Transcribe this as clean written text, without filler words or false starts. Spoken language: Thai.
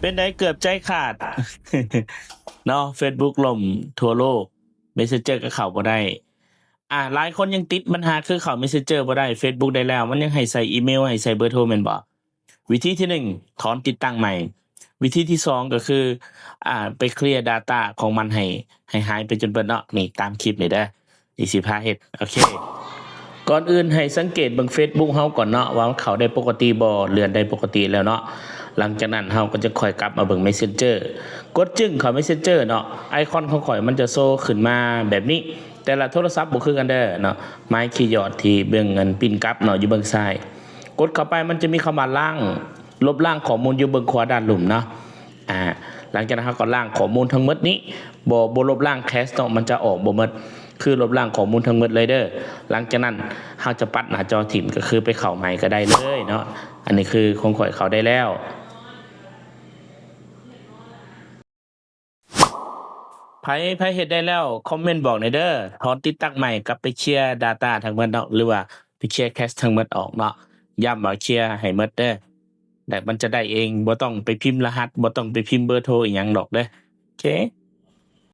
เป็นได้เกือบใจขาด เนาะ Facebook ล่มทั่วโลก Messenger ก็เข้าบ่ได้หลายคนยังติดปัญหาคือเข้า Messenger บ่ได้ Facebook ได้แล้ว มันยังให้ใส่อีเมลให้ใส่เบอร์โทรแม่นบ่วิธีที่1ถอนติดตั้งใหม่ วิธีที่2ก็คือไปเคลียร์ data ของมันให้หายไปจนเบิดเนาะนี่ตามคลิปนี่เด้อที่สิพาเฮ็ดโอเค ก่อนอื่นให้สังเกตเบิ่ง Facebook เฮาก่อนเนาะว่ามันเข้าได้ปกติบ่เลื่อนได้ปกติแล้วเนาะหลังจากนั้นเฮาก็จะค่อยกลับมาเบิ่ง Messenger กดจึ้งเข้า Messenger เนาะไอคอนของข่อยมันจะโชว์ขึ้นมาแบบนี้ แต่ละโทรศัพท์บ่คือกันเด้อเนาะไม้ขีดยอดที่เบิ่งเงินปิ้นกลับเนาะอยู่เบิ่งซ้ายกดเข้าไปมันจะมีคำว่าล้างลบล้างข้อมูลอยู่เบิ่งขวาด้านหลุมเนาะหลังจากนั้นเฮาก็ล้างข้อมูลทั้งหมดนี้บ่ลบล้างแคชเนาะมันจะออกบ่หมดคือลบล้างข้อมูลทั้งหมดเลยเด้อหลังจากนั้นเฮาจะปัดหน้าจอถิ่มก็คือไปเข้าใหม่ก็ได้เลยเนาะอันนี้คือของข่อยเข้าได้แล้วไผเฮ็ดได้แล้วคอมเมนต์บอกหน่อยเด้อถอนติดตั้งใหม่กลับไปเคลียร์ data ทั้งหมดเนาะหรือว่าไปเคลียร์แคชทั้งหมดออกเนาะย้ำว่าเคลียร์ให้หมดเด้อแต่มันจะได้เองบ่ต้องไปพิมพ์รหัสบ่ต้องไปพิมพ์เบอร์โทรอีหยังดอกเด้อโอเค